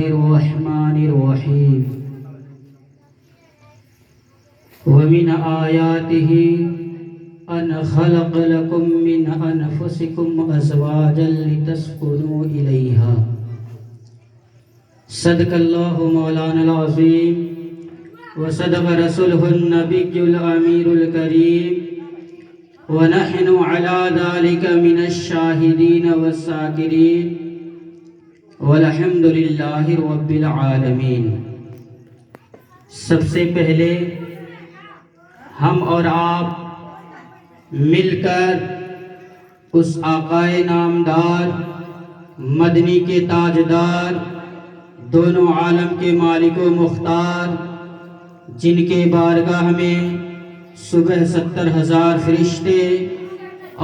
الرحمن الرحيم ومن آياته أن خلق لكم من أنفسكم أزواجا لتسكنوا إليها صدق الله مولانا العظيم وصدق رسوله النبي الأمير الكريم ونحن على ذلك من الشاهدين والشاكرين والحمد للہ رب العالمین۔ سب سے پہلے ہم اور آپ مل کر اس آقائے نامدار مدنی کے تاجدار دونوں عالم کے مالک و مختار جن کے بارگاہ میں صبح 70,000 فرشتے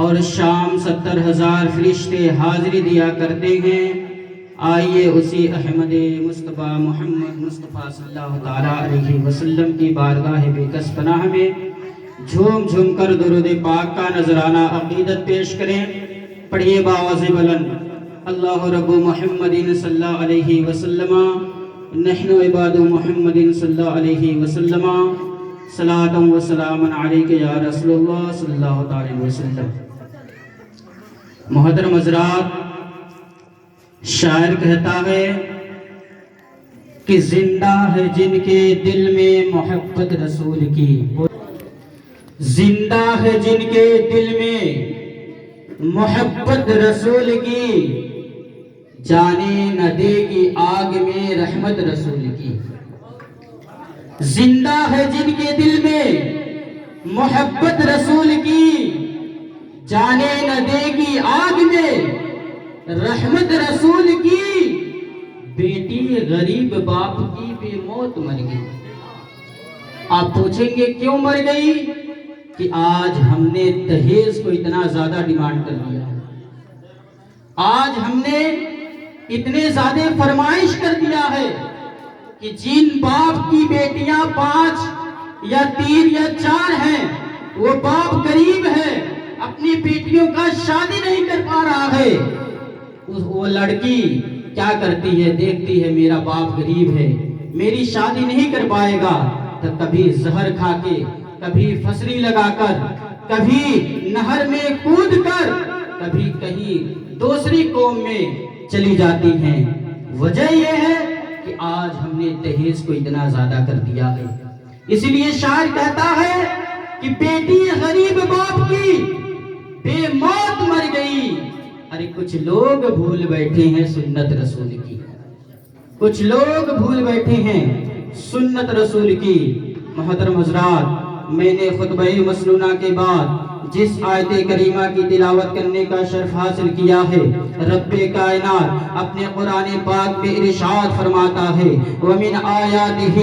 اور شام 70,000 فرشتے حاضری دیا کرتے ہیں، آئیے اسی احمد مصطفیٰ محمد مصطفیٰ صلی اللہ تعالیٰ علیہ وسلم کی بارگاہ بے کس پناہ میں جھوم جھوم کر درود پاک کا نذرانہ عقیدت پیش کریں۔ پڑھیے باواز بلند، اللہ رب محمد صلی اللہ علیہ وسلم نحن عباد محمد صلی اللہ علیہ وسلم صلاۃ و سلام علیک یا رسول اللہ صلی اللہ علیہ وسلم۔ محترم حضرات، شاعر کہتا ہے کہ زندہ ہے جن کے دل میں محبت رسول کی، زندہ ہے جن کے دل میں محبت رسول کی، جانے نہ دے گی آگ میں رحمت رسول کی۔ زندہ ہے جن کے دل میں محبت رسول کی، جانے نہ دے گی آگ میں رحمت رسول کی، بیٹی غریب باپ کی بے موت مر گئی۔ آپ پوچھیں گے کیوں مر گئی؟ کہ آج ہم نے دہیز کو اتنا زیادہ ڈیمانڈ کر دیا، آج ہم نے اتنے زیادہ فرمائش کر دیا ہے کہ جن باپ کی بیٹیاں 5 یا 3 یا 4 ہیں، وہ باپ غریب ہے، اپنی بیٹیوں کا شادی نہیں کر پا رہا ہے۔ وہ لڑکی کیا کرتی ہے؟ دیکھتی ہے میرا باپ غریب ہے، میری شادی نہیں کر پائے گا، تو کبھی زہر کھا کے، کبھی پھسری لگا کر، کبھی نہر میں کود کر، کبھی کہیں دوسری قوم میں چلی جاتی ہیں۔ وجہ یہ ہے کہ آج ہم نے دہیز کو اتنا زیادہ کر دیا ہے۔ اس لیے شاعر کہتا ہے کہ بیٹی غریب باپ کی بے موت مر گئی۔ ارے کچھ لوگ بھول بیٹھے ہیں سنت رسول کی، کچھ لوگ بھول بیٹھے ہیں سنت رسول کی۔ محترم حضرات، میں نے خطبہ مسنونہ کے بعد جس آیت کریمہ کی تلاوت کرنے کا شرف حاصل کیا ہے، رب کائنات اپنے قرآن پاک میں ارشاد فرماتا ہے وَمِنْ آيَاتِهِ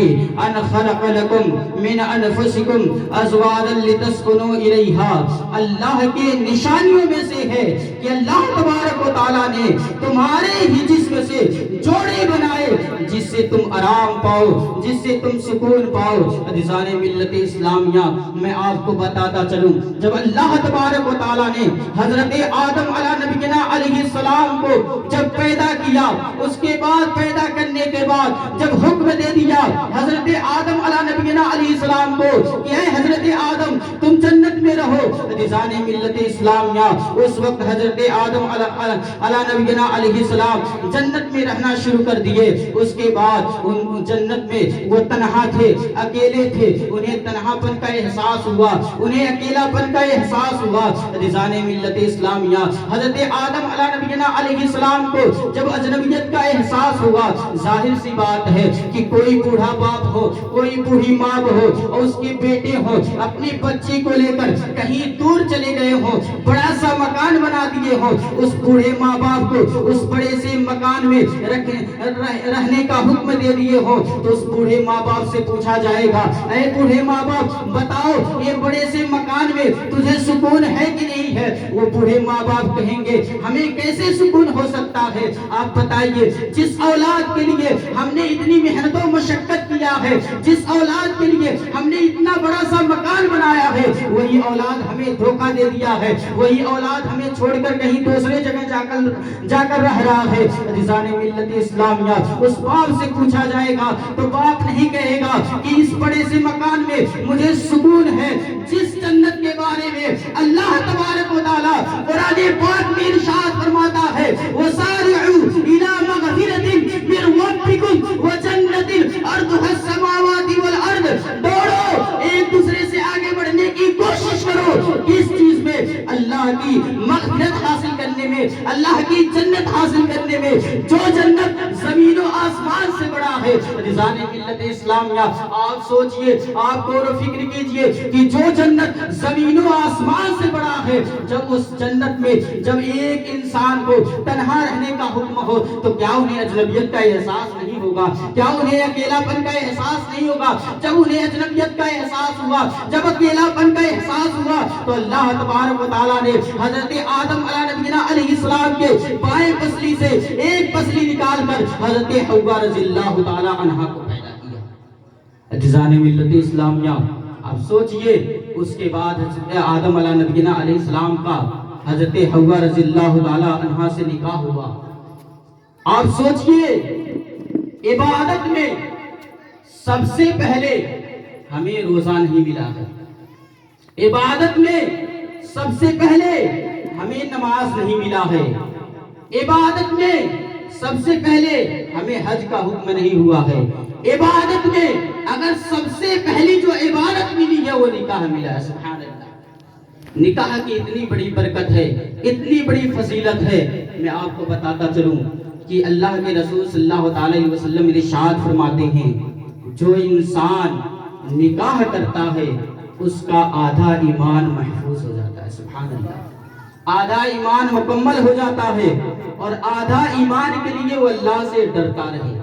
أَنْ خَلَقَ لَكُمْ مِنْ أَنفُسِكُمْ أَزْوَاجًا لِتَسْكُنُوا إِلَيْهَا۔ اللہ کے نشانیوں میں سے ہے کہ اللہ تبارک و تعالیٰ نے تمہارے ہی جسم سے جوڑے بنائے جس سے تم آرام پاؤ، جس سے تم سکون پاؤ۔ عزیزان ملت اسلامیہ، میں آپ کو بتاتا چلوں، جب اللہ تبارک و تعالیٰ نے حضرت آدم علیہ نبینا علیہ السلام کو جب پیدا کیا، اس کے بعد پیدا کرنے کے بعد جب حکم دے دیا حضرت آدم علیہ نبینا علیہ السلام کو کہ اے حضرت آدم تم جنت میں رہو، عزیزان ملت اسلامیہ، اس وقت حضرت آدم علیہ نبینا علیہ السلام جنت میں رہنا شروع کر دیے۔ اس کے بعد ان جنت میں وہ تنہا تھے، اکیلے تھے، انہیں تنہا پن کا احساس ہوا، انہیں اکیلا پن کا احساس ہوا۔ عزیزان ملت اسلامیہ، حضرت آدم علیہ نبینا علیہ السلام کو جب اجنبیت کا احساس ہوا، ظاہر سی بات ہے کہ کوئی بوڑھا باپ ہو، کوئی بوڑھی ماں ہو اور اس کے بیٹے ہو، اپنی بچی کو لے کر کہیں دور چلے گئے ہوں، بڑا سا مکان بنا دیے ہوں، اس بوڑھے ماں باپ کو اس بڑے سے مکان میں رہنے کا حکم دے دیے ہو، تو اس بوڑھے ماں باپ سے پوچھا جائے گا اے بوڑھے ماں باپ بتاؤ یہ بڑے سے مکان میں تجھے سکون ہے کہ نہیں ہے؟ وہ بوڑھے ماں باپ کہیں گے ہمیں کیسے سکون ہو سکتا ہے؟ آپ بتائیے، جس اولاد کے لیے ہم نے اتنی محنت و مشقت کی دیا ہے، جس اولاد کے لیے ہم نے اتنا بڑا سا مکان بنایا ہے، وہی اولاد ہمیں دھوکہ دے دیا ہے، وہی اولاد ہمیں چھوڑ کر کہیں دوسرے جگہ جا کر رہ رہا ہے۔ عزیزان ملت اسلامیہ، اس باپ سے پوچھا جائے گا تو باپ نہیں کہے گا کہ اس بڑے سے مکان میں مجھے سکون ہے، جس جنت کے بارے میں اللہ تبارک و تعالی قرآن پاک میں ارشاد فرماتا ہے وَسَارِعُوا إِلَى مَغْفِرَةٍ مِّن رَّبِّكُمْ وَجَنَّةٍ عَرْضُهَا السَّمَاوَاتِ وَالْأَرْضُ، دوڑو ایک دوسرے سے آگے بڑھنے کی کوشش کرو، کس چیز میں؟ اللہ کی مغفرت حاصل کرنے میں، اللہ کی جنت حاصل کرنے میں، جو جنت زمین و آسمان سے بڑا ہے۔ رضان ملت اسلامیہ، آپ سوچئے، آپ غور و فکر کیجئے کہ جو جنت زمین و آسمان سے بڑا ہے، جب اس جنت میں جب ایک انسان کو تنہا رہنے کا حکم ہو تو کیا انہیں اجنبیت کا احساس نہیں ہوگا؟ کیا انہیں اکیلا پن کا احساس نہیں ہوگا؟ جب انہیں اجنبیت کا احساس ہوا، جب اکیلا پن کا احساس ہوا، تو اللہ تبارک و تعالیٰ نے حضرت آدم علیہ السلام کے بائیں پسلی سے ایک پسلی نکال کر حضرت حوا رضی اللہ تعالیٰ عنہ کو پیدا کیا۔ عزیزان ملت اسلامیہ، اب سوچئے اس کے بعد حضرت آدم علیہ السلام کا حضرت حوا رضی اللہ تعالیٰ عنہ سے نکاح ہوا۔ آپ سوچئے عبادت میں سب سے پہلے ہمیں روزہ نہیں ملا ہے، عبادت میں سب سے پہلے ہمیں نماز نہیں ملا ہے، عبادت میں سب سے پہلے ہمیں حج کا حکم نہیں ہوا ہے، عبادت میں اگر سب سے پہلی جو عبادت ملی ہے وہ نکاح ملا ہے۔ سبحان اللہ، نکاح کی اتنی بڑی برکت ہے، اتنی بڑی فضیلت ہے۔ میں آپ کو بتاتا چلوں کہ اللہ کے رسول صلی اللہ علیہ وسلم ارشاد فرماتے ہیں جو انسان نکاح کرتا ہے اس کا آدھا ایمان محفوظ ہو جاتا ہے۔ سبحان اللہ، آدھا ایمان مکمل ہو جاتا ہے اور آدھا ایمان کے لیے وہ اللہ سے ڈرتا رہے۔